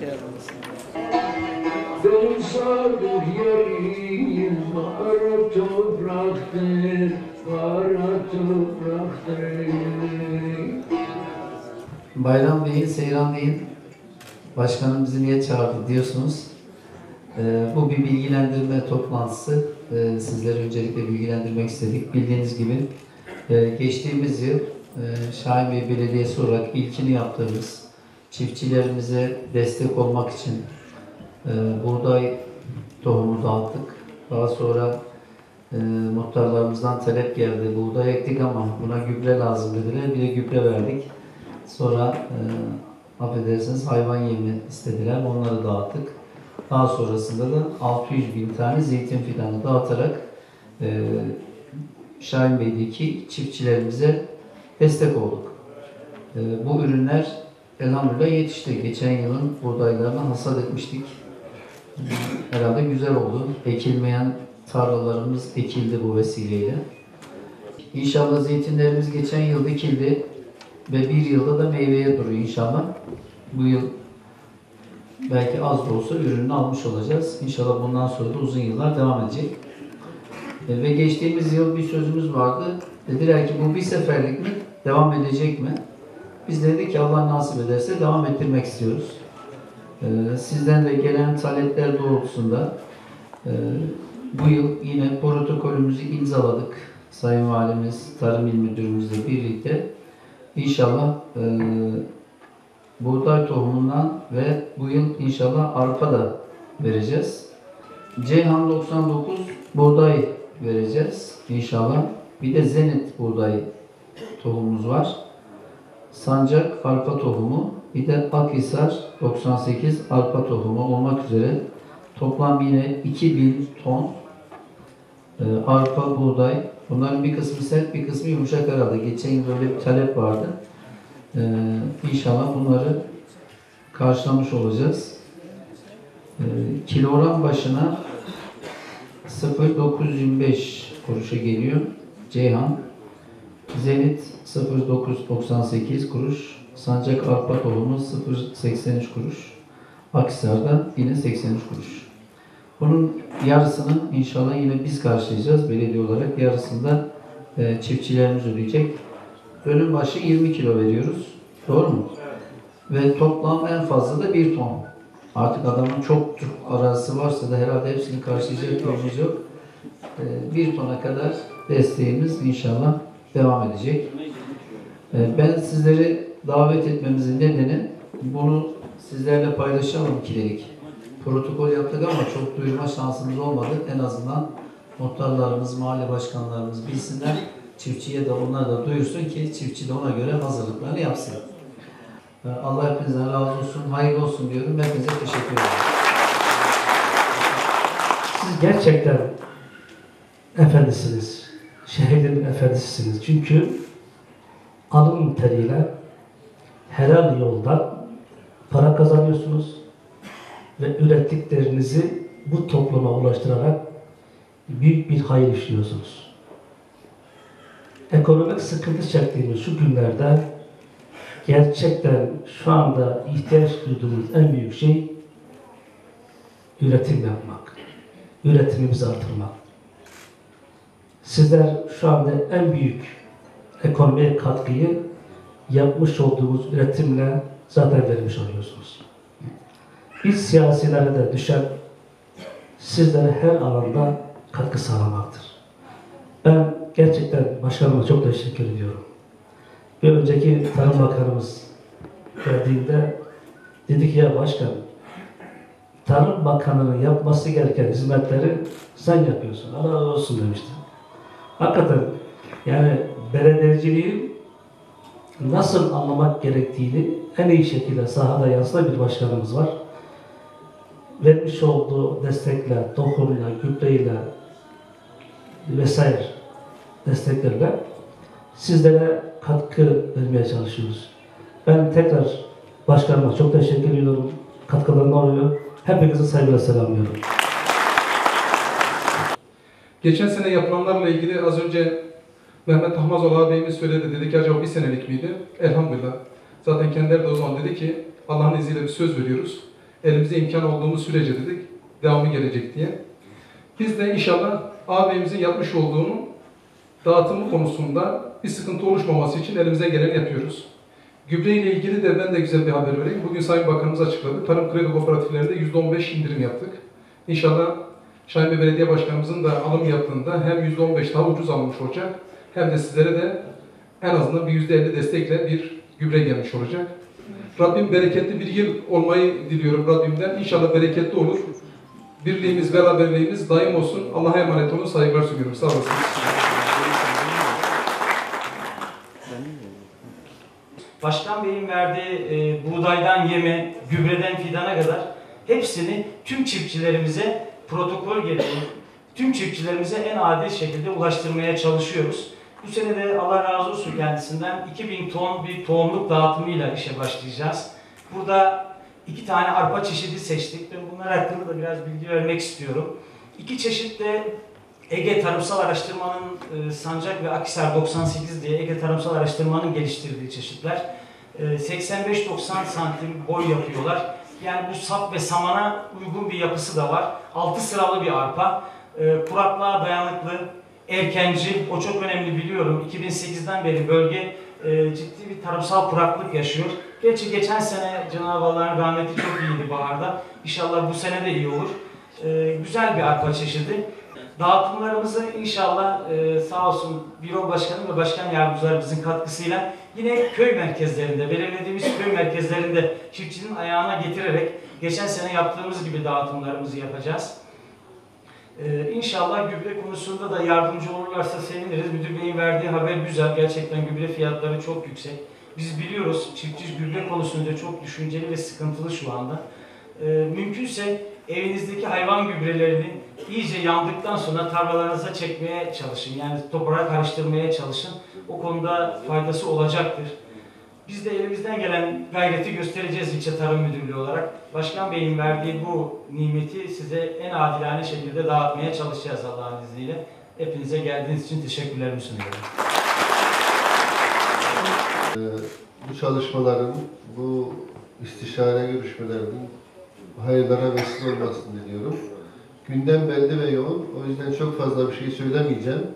geldiniz. Benim sadık yerim kara topraktır, kara topraktır. Bayram değil, seyran değil. Başkanım bizi niye çağırdı diyorsunuz. Bu bir bilgilendirme toplantısı. Sizleri öncelikle bilgilendirmek istedik. Bildiğiniz gibi geçtiğimiz yıl Şahin Bey Belediyesi olarak ilkini yaptığımız çiftçilerimize destek olmak için buğday tohumu dağıttık. Daha sonra muhtarlarımızdan talep geldi. Buğday ektik ama buna gübre lazım dediler. Bir de gübre verdik. Sonra affedersiniz hayvan yemi istediler. Onları dağıttık. Daha sonrasında da 600.000 tane zeytin fidanı dağıtarak Şahin Bey'deki çiftçilerimize destek olduk. Bu ürünler elhamdülillah yetişti. Geçen yılın buğdaylarını hasat etmiştik. Herhalde güzel oldu. Ekilmeyen tarlalarımız ekildi bu vesileyle. İnşallah zeytinlerimiz geçen yıl dikildi ve bir yılda da meyveye duruyor inşallah. Bu yıl belki az da olsa ürününü almış olacağız. İnşallah bundan sonra da uzun yıllar devam edecek. Ve geçtiğimiz yıl bir sözümüz vardı. Dediler ki bu bir seferlik mi? Devam edecek mi? Biz dedik ki Allah nasip ederse devam ettirmek istiyoruz. Sizden de gelen talepler doğrultusunda bu yıl yine protokolümüzü imzaladık. Sayın Valimiz, Tarım İl Müdürümüzle birlikte. İnşallah buğday tohumundan ve bu yıl inşallah arpa da vereceğiz. Ceyhan 99 buğday vereceğiz inşallah. Bir de Zenit buğday tohumumuz var. Sancak arpa tohumu, bir de Akhisar 98 arpa tohumu olmak üzere toplam yine 2000 ton arpa, buğday. Bunların bir kısmı sert, bir kısmı yumuşak herhalde. Geçen yıl böyle bir talep vardı. İnşallah bunları karşılamış olacağız. Kilogram başına 0,925 kuruşa geliyor Ceyhan. Zenit 0,998 kuruş. Sancak arpa tohumu 0,83 kuruş. Akhisar'da yine 83 kuruş. Bunun yarısını inşallah yine biz karşılayacağız belediye olarak. Yarısında çiftçilerimiz ödeyecek. Dönüm başı 20 kilo veriyoruz. Doğru mu? Ve toplam en fazla da 1 ton. Artık adamın çok arazisi varsa da herhalde hepsini karşılayacak durumumuz yok. 1 tona kadar desteğimiz inşallah devam edecek. Ben sizleri davet etmemizin nedeni bunu sizlerle paylaşalım ki dedik. Protokol yaptık ama çok duyurma şansımız olmadı. En azından muhtarlarımız, mahalle başkanlarımız bilsinler. Çiftçiye de onlar da duyursun ki çiftçi de ona göre hazırlıklarını yapsın. Allah hepinizden razı olsun, hayırlı olsun diyorum. Hepinize teşekkür ederim. Siz gerçekten efendisiniz. Şehirlerin efendisisiniz. Çünkü alın teriyle helal yoldan para kazanıyorsunuz ve ürettiklerinizi bu topluma ulaştırarak büyük bir hayır işliyorsunuz. Ekonomik sıkıntı çektiğimiz şu günlerde gerçekten şu anda ihtiyaç duyduğumuz en büyük şey üretim yapmak, üretimimizi artırmak. Sizler şu anda en büyük ekonomiye katkıyı yapmış olduğumuz üretimle zaten vermiş oluyorsunuz. Biz siyasilere de düşen sizlere her alanda katkı sağlamaktır. Ben gerçekten başkanıma çok teşekkür ediyorum. Bir önceki Tarım Bakanımız geldiğinde dedi ki ya başkan, Tarım Bakanı'nın yapması gereken hizmetleri sen yapıyorsun. Allah razı olsun demişti. Hakikaten yani belediyeciliği nasıl anlamak gerektiğini en iyi şekilde sahada yansıtan bir başkanımız var. Vermiş olduğu destekle, tohumla, gübreyle vesaire desteklerle sizlere katkı vermeye çalışıyoruz. Ben tekrar başkanıma çok teşekkür ediyorum. Katkılarını alıyor. Hepinizi saygıyla selamlıyorum. Geçen sene yapılanlarla ilgili az önce Mehmet Ahmazoğlu ağabeyimiz söyledi. Dedi ki acaba bir senelik miydi? Elhamdülillah. Zaten kendileri de o zaman dedi ki Allah'ın izniyle bir söz veriyoruz. Elimizde imkan olduğumuz sürece dedik, devamı gelecek diye. Biz de inşallah ağabeyimizin yapmış olduğunu dağıtımı konusunda bir sıkıntı oluşmaması için elimizden geleni yapıyoruz. Gübre ile ilgili de ben de güzel bir haber vereyim. Bugün Sayın Bakanımız açıkladı. Tarım kredi kooperatiflerinde %15 indirim yaptık. İnşallah Şahin Bey Belediye Başkanımızın da alım yaptığında hem %15 daha ucuz alınmış olacak, hem de sizlere de en azından bir %50 destekle bir gübre gelmiş olacak. Rabbim bereketli bir yıl olmayı diliyorum Rabbimden. İnşallah bereketli olur. Birliğimiz, beraberliğimiz daim olsun. Allah'a emanet olun. Saygılar sunuyorum. Sağ olasın. Başkan Bey'in verdiği buğdaydan yeme, gübreden fidana kadar hepsini tüm çiftçilerimize protokol gereği, tüm çiftçilerimize en adil şekilde ulaştırmaya çalışıyoruz. Bu sene de Allah razı olsun kendisinden 2000 ton bir tohumluk dağıtımıyla işe başlayacağız. Burada 2 tane arpa çeşidi seçtik. Ben bunlar hakkında da biraz bilgi vermek istiyorum. 2 çeşit de Ege Tarımsal Araştırma'nın Sancak ve Akhisar 98 diye Ege Tarımsal Araştırma'nın geliştirdiği çeşitler. 85-90 santim boy yapıyorlar. Yani bu sap ve samana uygun bir yapısı da var. 6 sıralı bir arpa. Kuraklığa dayanıklı, erkenci, o çok önemli biliyorum. 2008'den beri bölge ciddi bir tarımsal kuraklık yaşıyor. Gerçi geçen sene Cenab-ı Allah'ın rahmeti çok iyiydi baharda. İnşallah bu sene de iyi olur. Güzel bir arpa çeşidi. Dağıtımlarımızı inşallah sağ olsun büro başkanı ve başkan yardımcılarımızın katkısıyla yine köy merkezlerinde, belirlediğimiz köy merkezlerinde çiftçinin ayağına getirerek geçen sene yaptığımız gibi dağıtımlarımızı yapacağız. İnşallah gübre konusunda da yardımcı olurlarsa seviniriz. Müdür Bey'in verdiği haber güzel. Gerçekten gübre fiyatları çok yüksek. Biz biliyoruz çiftçi gübre konusunda çok düşünceli ve sıkıntılı şu anda. Mümkünse evinizdeki hayvan gübrelerini iyice yandıktan sonra tarlalarınıza çekmeye çalışın. Yani toprağa karıştırmaya çalışın. O konuda faydası olacaktır. Biz de elimizden gelen gayreti göstereceğiz ilçe tarım müdürlüğü olarak. Başkan Bey'in verdiği bu nimeti size en adilane şekilde dağıtmaya çalışacağız Allah'ın izniyle. Hepinize geldiğiniz için teşekkürlerimi sunuyorum. Bu çalışmaların, bu istişare görüşmelerinin hayırlara vesile olmasını diliyorum. Gündem belli ve yoğun. O yüzden çok fazla bir şey söylemeyeceğim.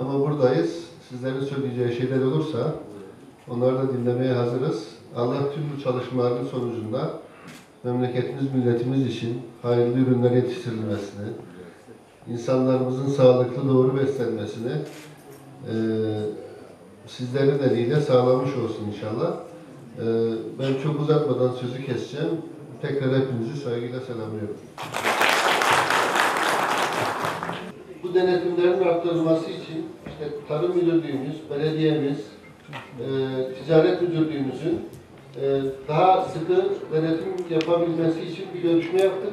Ama buradayız. Sizlerin söyleyeceği şeyler olursa onları da dinlemeye hazırız. Allah tüm bu çalışmaların sonucunda memleketimiz, milletimiz için hayırlı ürünler yetiştirilmesini, insanlarımızın sağlıklı, doğru beslenmesini sizlerin eliyle sağlamış olsun inşallah. Ben çok uzatmadan sözü keseceğim. Tekrar hepinizi saygıyla selamlıyorum. Bu denetimlerin arttırılması için işte Tarım Müdürlüğümüz, belediyemiz, Ticaret Müdürlüğümüzün daha sıkı denetim yapabilmesi için bir görüşme yaptık.